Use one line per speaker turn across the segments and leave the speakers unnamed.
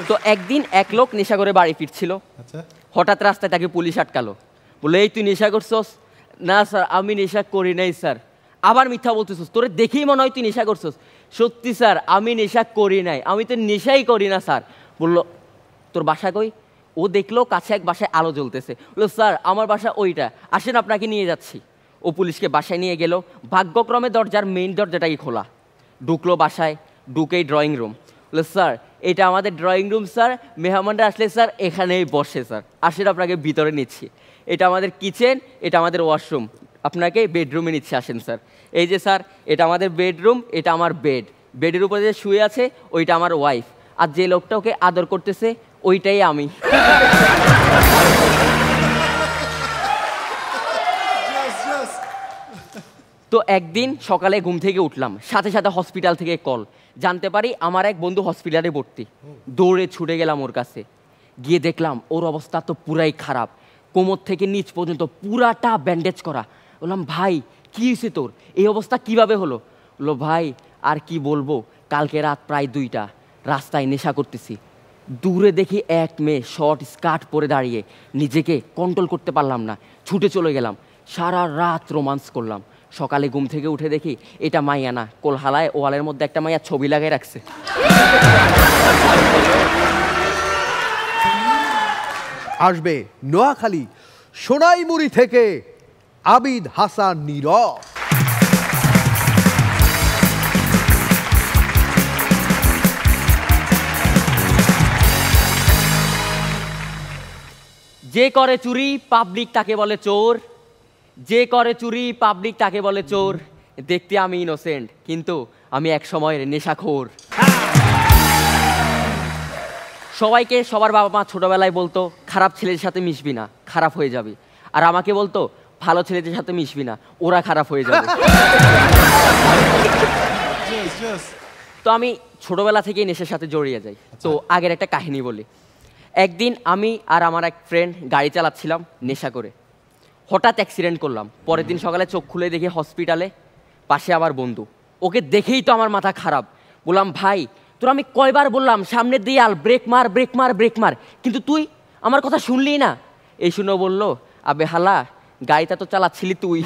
তো একদিন এক লোক নেশা করে বাড়ি ফিরছিল। হঠাৎ রাস্তায় তাকে পুলিশ আটকালো, বলে এই তুই নেশা করছস? না স্যার আমি নেশা করি নাই স্যার। আবার মিথ্যা বলতেছস, তোরে দেখেই মনে হয় তুই নেশা করছস। সত্যি স্যার আমি নেশা করি নাই, আমি তো নেশাই করি না স্যার। বললো তোর বাসা কই? ও দেখলো কাছে এক বাসায় আলো জ্বলতেছে, বললো স্যার আমার বাসা ওইটা, আসেন আপনাকে নিয়ে যাচ্ছি। ও পুলিশকে বাসায় নিয়ে গেল। ভাগ্যক্রমে দরজার মেইন দরজাটাই খোলা। ঢুকলো বাসায়, ঢুকেই ড্রয়িং রুম। বলে স্যার এটা আমাদের ড্রয়িং রুম স্যার, মেহমানরা আসলে স্যার এখানেই বসে স্যার, আসেন আপনাকে ভিতরে নিচ্ছি। এটা আমাদের কিচেন, এটা আমাদের ওয়াশরুম, আপনাকে বেডরুমে নিচ্ছে, আসেন স্যার। এই যে স্যার এটা আমাদের বেডরুম, এটা আমার বেড, বেডের উপরে যে শুয়ে আছে ওইটা আমার ওয়াইফ, আর যে লোকটা ওকে আদর করতেছে ওইটাই আমি। তো একদিন সকালে ঘুম থেকে উঠলাম, সাথে সাথে হসপিটাল থেকে কল, জানতে পারি আমার এক বন্ধু হসপিটালে ভর্তি। দৌড়ে ছুটে গেলাম ওর কাছে, গিয়ে দেখলাম ওর অবস্থা তো পুরাই খারাপ, কোমর থেকে নিচ পর্যন্ত পুরাটা ব্যান্ডেজ করা। বললাম ভাই কি হয়েছে তোর, এই অবস্থা কিভাবে হলো? বললো ভাই আর কি বলবো, কালকে রাত প্রায় 2টা, রাস্তায় নেশা করতেছি, দূরে দেখি এক মেয়ে শর্ট স্কার্ট পরে দাঁড়িয়ে, নিজেকে কন্ট্রোল করতে পারলাম না, ছুটে চলে গেলাম, সারা রাত রোমান্স করলাম। সকালে ঘুম থেকে উঠে দেখি এটা মাইয়া না, কোলহালায় ওয়ালের মধ্যে একটা মাইয়া ছবি লাগাই রাখছে।
আসবে নোয়াখালী সোনাইমুড়ি থেকে আবিদ হাসান নীরব।
যে করে চুরি পাবলিক তাকে বলে চোর, যে করে চুরি পাবলিক তাকে বলে চোর। দেখতে আমি ইনোসেন্ট, কিন্তু আমি এক সময়ের নেশাখোর। সবাইকে সবার বাবা মা ছোটবেলায় বলতো খারাপ ছেলেদের সাথে মিশবি না, খারাপ হয়ে যাবি, আর আমাকে বলতো ভালো ছেলেদের সাথে মিশবি না, ওরা খারাপ হয়ে যাবে। তো আমি ছোটবেলা থেকেই নেশার সাথে জড়িয়ে যাই। তো আগের একটা কাহিনী বলি। একদিন আমি আর আমার এক ফ্রেন্ড গাড়ি চালাচ্ছিলাম নেশা করে, হঠাৎ অ্যাক্সিডেন্ট করলাম। পরের দিন সকালে চোখ খুলে দেখি হসপিটালে, পাশে আবার বন্ধু। ওকে দেখেই তো আমার মাথা খারাপ। বললাম ভাই তোর আমি কয়বার বললাম সামনের দিয়াল, ব্রেক মার ব্রেক মার ব্রেক মার, কিন্তু তুই আমার কথা শুনলি না। এই শুনে বলল আবে হালা গাড়িটা তো চালাচ্ছিলি তুই।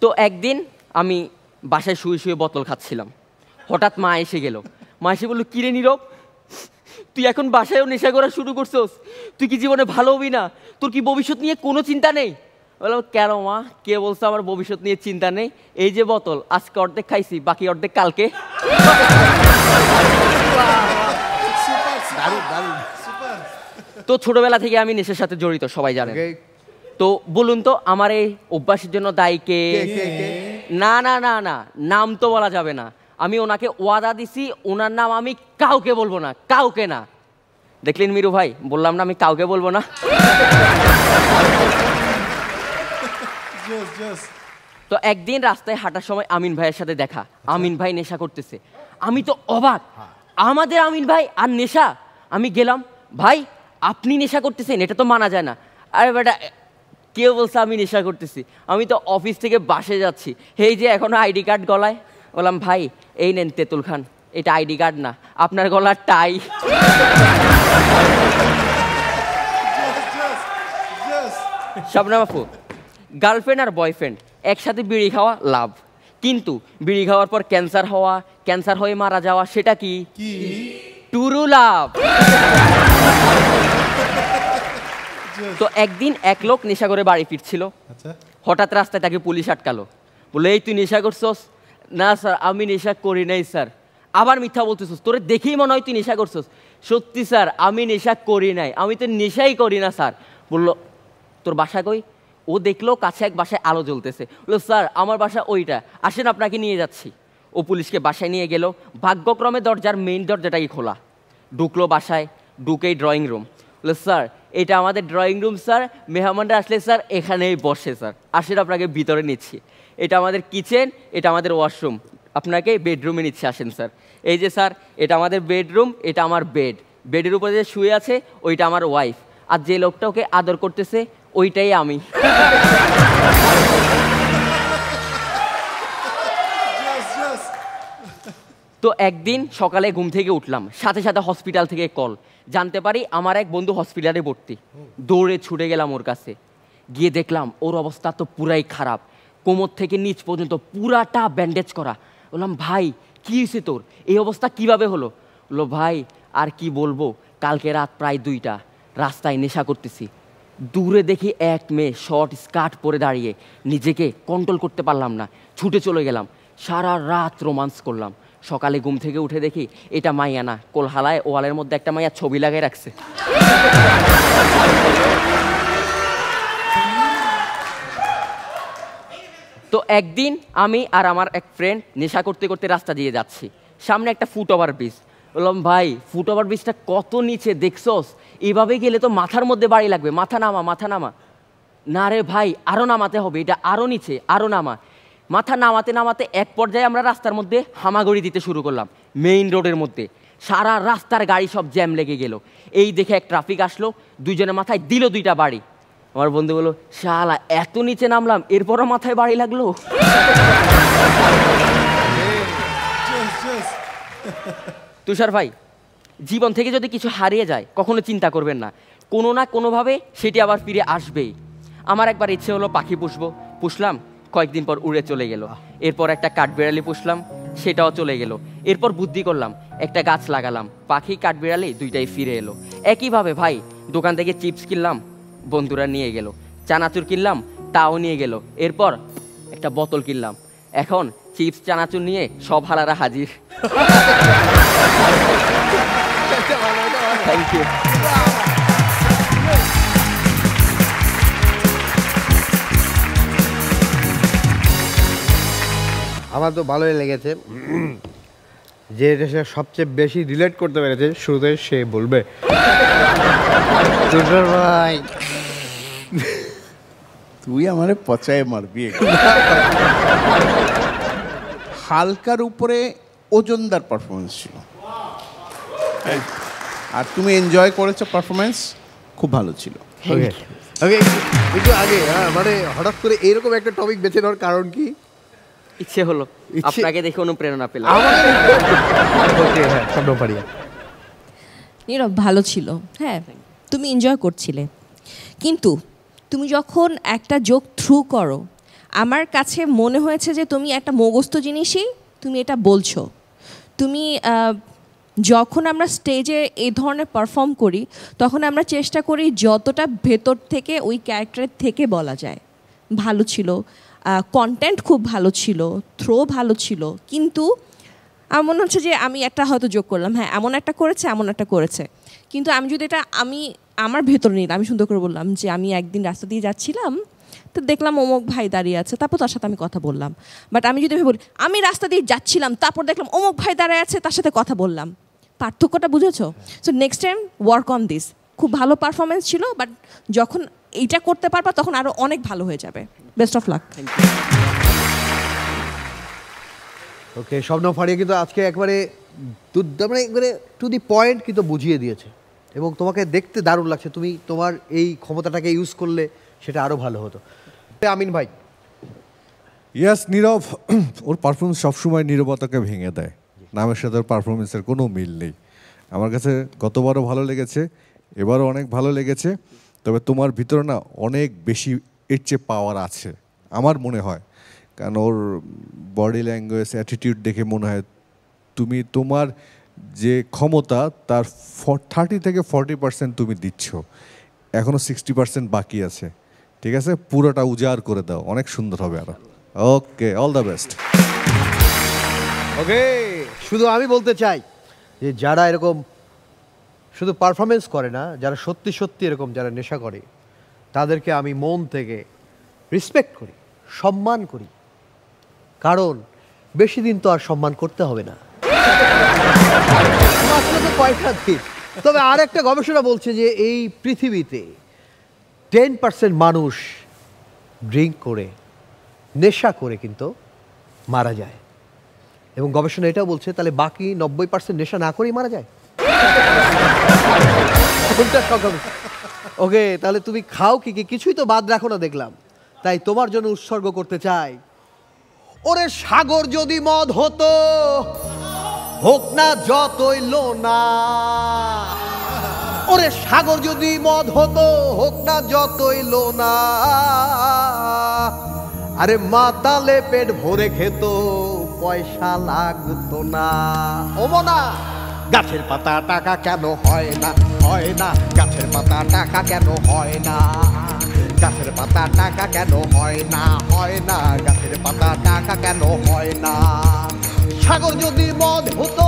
তো একদিন আমি বাসায় শুয়ে শুয়ে বোতল খাচ্ছিলাম, হঠাৎ মা এসে গেল। মা এসে বললো কিরে নীরব, তুই এখন বাসায়ও নেশা করা শুরু করছোস, তুই কি জীবনে ভালো হবি না, তোর কি ভবিষ্যৎ নিয়ে কোনো চিন্তা নেই? বললাম কেন মা, কে বলছে আমার ভবিষ্যৎ নিয়ে চিন্তা নেই? এই যে বোতল আজকে অর্ধেক খাইছি, বাকি অর্ধেক কালকে। তো ছোটবেলা থেকে আমি নেশার সাথে জড়িত, সবাই জানে। তো বলুন তো আমার এই অভ্যাসের জন্য দায়ী কে? না না না না, নাম তো বলা যাবে না। আমি ওনাকে ওয়াদা দিছি ওনার নাম আমি কাউকে বলবো না, কাউকে না। দেখলেন মিরু ভাই, বললাম না আমি কাউকে বলবো না। তো একদিন রাস্তায় হাঁটার সময় আমিন ভাইয়ের সাথে দেখা। আমিন ভাই নেশা করতেছে, আমি তো অবাক, আমাদের আমিন ভাই আর নেশা। আমি গেলাম, ভাই আপনি নেশা করতেছেন, এটা তো মানা যায় না। আরে বেটা কেউ বলছে আমি নেশা করতেছি, আমি তো অফিস থেকে বাসে যাচ্ছি, এই যে এখনো আইডি কার্ড গলায়। বললাম ভাই এই নেন তেঁতুল খান, এটা আইডি কার্ড না, আপনার গলার টাই। শবনম আপু, গার্লফ্রেন্ড আর বয়ফ্রেন্ড একসাথে বিড়ি খাওয়া লাভ, কিন্তু বিড়ি খাওয়ার পর ক্যান্সার হওয়া, ক্যান্সার হয়ে মারা যাওয়া, সেটা কি টুরু লাভ। তো একদিন এক লোক নেশা করে বাড়ি ফিরছিল। হঠাৎ রাস্তায় তাকে পুলিশ আটকালো, বলে এই তুই নেশা করছস? না স্যার আমি নেশা করি নাই স্যার। আবার মিথ্যা বলতেছস, তোরে দেখেই মনে হয় তুই নেশা করছস। সত্যি স্যার আমি নেশা করি নাই, আমি তো নেশাই করি না স্যার। বললো তোর বাসা কই? ও দেখলো কাছে এক বাসায় আলো জ্বলতেছে, বললো স্যার আমার বাসা ওইটা, আসেন আপনাকে নিয়ে যাচ্ছি। ও পুলিশকে বাসায় নিয়ে গেল। ভাগ্যক্রমে দরজার মেইন দরজাটাই খোলা। ঢুকলো বাসায়, ঢুকেই ড্রয়িং রুম। বললো স্যার এটা আমাদের ড্রয়িং রুম স্যার, মেহমানরা আসলে স্যার এখানেই বসে স্যার, আসেন আপনাকে ভিতরে নিচ্ছি। এটা আমাদের কিচেন, এটা আমাদের ওয়াশরুম, আপনাকে বেডরুমে নিচ্ছে, আসেন স্যার। এই যে স্যার এটা আমাদের বেডরুম, এটা আমার বেড, বেডের উপরে যে শুয়ে আছে ওইটা আমার ওয়াইফ, আর যে লোকটা ওকে আদর করতেছে ওইটাই আমি। তো একদিন সকালে ঘুম থেকে উঠলাম, সাথে সাথে হসপিটাল থেকে কল, জানতে পারি আমার এক বন্ধু হসপিটালে ভর্তি। দৌড়ে ছুটে গেলাম ওর কাছে, গিয়ে দেখলাম ওর অবস্থা তো পুরাই খারাপ, কোমর থেকে নিচ পর্যন্ত পুরাটা ব্যান্ডেজ করা। বললাম ভাই কী হয়েছে তোর, এই অবস্থা কিভাবে হলো? বললো ভাই আর কি বলবো, কালকে রাত প্রায় 2টা, রাস্তায় নেশা করতেছি, দূরে দেখি এক মেয়ে শর্ট স্কার্ট পরে দাঁড়িয়ে, নিজেকে কন্ট্রোল করতে পারলাম না, ছুটে চলে গেলাম, সারা রাত রোমান্স করলাম। সকালে ঘুম থেকে উঠে দেখি এটা মাইয়া না, কোলহালায় ওয়ালের মধ্যে একটা মাইয়া ছবি লাগাই রাখছে। তো একদিন আমি আর আমার এক ফ্রেন্ড নেশা করতে করতে রাস্তা দিয়ে যাচ্ছি, সামনে একটা ফুট ওভার ব্রিজ। বললাম ভাই ফুট ওভার ব্রিজটা কত নিচে দেখছস, এভাবে গেলে তো মাথার মধ্যে বাড়ি লাগবে, মাথা নামা মাথা নামা। না রে ভাই আরও নামাতে হবে, এটা আরও নিচে, আরও নামা। মাথা নামাতে নামাতে এক পর্যায়ে আমরা রাস্তার মধ্যে হামাগুড়ি দিতে শুরু করলাম, মেইন রোডের মধ্যে। সারা রাস্তার গাড়ি সব জ্যাম লেগে গেল। এই দেখে এক ট্রাফিক আসলো, দুইজনের মাথায় দিল 2টা বাড়ি। আমার বন্ধু বললো শালা এত নিচে নামলাম এরপরও মাথায় বাড়ি লাগলো। তুষার ভাই, জীবন থেকে যদি কিছু হারিয়ে যায় কখনো চিন্তা করবেন না, কোনো না কোনোভাবে সেটি আবার ফিরে আসবেই। আমার একবার ইচ্ছে হলো পাখি পুষলাম, কয়েকদিন পর উড়ে চলে গেল। এরপর একটা কাঠবিড়ালি পুষলাম, সেটাও চলে গেল। এরপর বুদ্ধি করলাম, একটা গাছ লাগালাম, পাখি কাঠবিড়ালি 2টাই ফিরে এলো। একইভাবে ভাই দোকান থেকে চিপস কিনলাম, বন্ধুরা নিয়ে গেল, চানাচুর কিনলাম, তাও নিয়ে গেল। এরপর একটা বোতল কিনলাম, এখন চিপস চানাচুর নিয়ে সব হালারা হাজির। Thank you.
আমার তো ভালোই লেগেছে, যে এটা সে সবচেয়ে বেশি রিলেট করতে পেরেছে শুরুতে সে বলবে। তুষার ভাই
তুই আমারে পচায় মারবি। হালকার উপরে ওজনদার পারফরমেন্স ছিল, আর তুমি এনজয় করেছো, পারফরমেন্স খুব ভালো ছিল।
ওকে একটু আগে মানে হঠাৎ করে এরকম একটা টপিক বেছে নেওয়ার কারণ কি?
ইচ্ছে হলো, আপনাকে দেখে অনুপ্রেরণা পেলাম।
নীরব ভালো ছিল, হ্যাঁ তুমি এনজয় করছিলে, কিন্তু তুমি যখন একটা জোক থ্রু করো, আমার কাছে মনে হয়েছে যে তুমি একটা মগস্থ জিনিসই তুমি এটা বলছো। তুমি যখন আমরা স্টেজে এই ধরনের পারফর্ম করি তখন আমরা চেষ্টা করি যতটা ভেতর থেকে ওই ক্যারেক্টারের থেকে বলা যায়। ভালো ছিল, কন্টেন্ট খুব ভালো ছিল, থ্রো ভালো ছিল, কিন্তু আমার মনে হচ্ছে যে আমি একটা হয়তো যোগ করলাম, হ্যাঁ এমন একটা করেছে, এমন একটা করেছে, কিন্তু আমি যদি এটা আমার ভেতরে নিলাম, আমি সুন্দর করে বললাম যে আমি একদিন রাস্তা দিয়ে যাচ্ছিলাম, তো দেখলাম অমুক ভাই দাঁড়িয়ে আছে, তারপর তার সাথে আমি কথা বললাম। বাট আমি যদি বলি আমি রাস্তা দিয়ে যাচ্ছিলাম, তারপর দেখলাম অমুক ভাই দাঁড়িয়ে আছে, তার সাথে কথা বললাম, পার্থক্যটা বুঝেছো? So next time work on this. খুব ভালো পারফরমেন্স ছিল, বাট যখন এইটা করতে পারবা তখন আরও অনেক ভালো হয়ে যাবে। Best of luck.
ওকে, স্বপ্ন ফাড়িয়ে কিন্তু আজকে একবারে মানে একবারে টু দি পয়েন্ট কিন্তু বুঝিয়ে দিয়েছে, এবং তোমাকে দেখতে দারুণ লাগছে। তুমি তোমার এই ক্ষমতাটাকে ইউজ করলে সেটা আরও ভালো হতো। আমিন ভাই।
ইয়াস, নীরব ওর পারফরমেন্স সবসময় নীরবতাকে ভেঙে দেয়, নামের সাথে ওর পারফরমেন্সের কোনো মিল নেই। আমার কাছে গতবারও ভালো লেগেছে, এবারও অনেক ভালো লেগেছে, তবে তোমার ভিতরে না অনেক বেশি এর চেয়ে পাওয়ার আছে আমার মনে হয়, কারণ ওর বডি ল্যাঙ্গুয়েজ, অ্যাটিটিউড দেখে মনে হয় তুমি তোমার যে ক্ষমতা তার 30 থেকে 40% তুমি দিচ্ছ, এখনও 60% বাকি আছে। ঠিক আছে, পুরোটা উজাড় করে দাও, অনেক সুন্দর হবে আরো। ওকে, অল দ্য বেস্ট।
ওকে, শুধু আমি বলতে চাই যে যারা এরকম শুধু পারফরমেন্স করে না, যারা সত্যি সত্যি এরকম যারা নেশা করে, তাদেরকে আমি মন থেকে রেসপেক্ট করি, সম্মান করি, কারণ বেশি দিন তো আর সম্মান করতে হবে না, মাত্র তো কয়েকটা দিন। তবে আর একটা গবেষণা বলছে যে এই পৃথিবীতে 10% মানুষ ড্রিঙ্ক করে, নেশা করে কিন্তু মারা যায়, এবং গবেষণা এটাও বলছে তাহলে বাকি 90% নেশা না করেই মারা যায়। ওকে, তাহলে তুমি খাও কি কিছুই তো বাদ রাখো না দেখলাম, তাই তোমার জন্য উৎসর্গ করতে চাই। ওরে সাগর যদি মদ হতো, হোক না যতই লোনা, ওরে সাগর যদি মদ হতো হোক না যতই লোনা, আরে মাতালে পেট ভরে খেত পয়সা লাগতো না। ও মনা, গাছের পাতা টাকা কেন হয় না, হয় না, গাছের পাতা টাকা কেন হয় না, গাছের পাতা টাকা কেন হয় না, হয় না, গাছের পাতা টাকা কেন হয় না। সাগর যদি মদ হতো,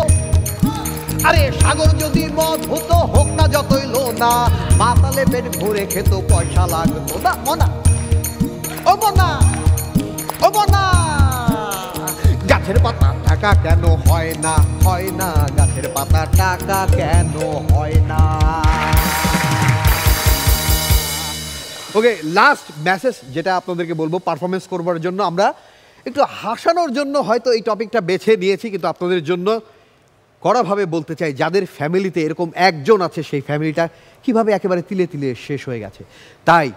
আরে সাগর যদি মদ হতো হোক না যতই লোনা, মাতালে পেট ভরে খেত পয়সা লাগতো না। মনা, ও মনা, ও মনা, গাছের পাতা টাকা কেন হয় না, হয় না, গাছের পাতা টাকা কেন হয় না। ওকে, লাস্ট মেসেজ যেটা আপনাদেরকে বলবো, পারফরমেন্স করবার জন্য আমরা একটু হাসানোর জন্য হয়তো এই টপিকটা বেছে নিয়েছি, কিন্তু আপনাদের জন্য কড়াভাবে বলতে চাই, যাদের ফ্যামিলিতে এরকম একজন আছে সেই ফ্যামিলিটা কিভাবে একেবারে তিলে তিলে শেষ হয়ে গেছে। তাই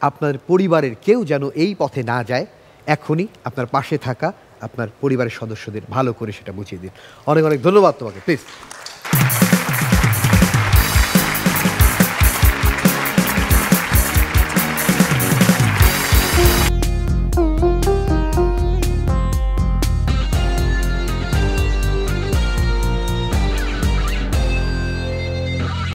আপনার পরিবারের কেউ যেন এই পথে না যায়, এখনই আপনার পাশে থাকা আপনার পরিবারের সদস্যদের ভালো করে সেটা বুঝিয়ে দিন। অনেক অনেক ধন্যবাদ তোমাকে, প্লিজ।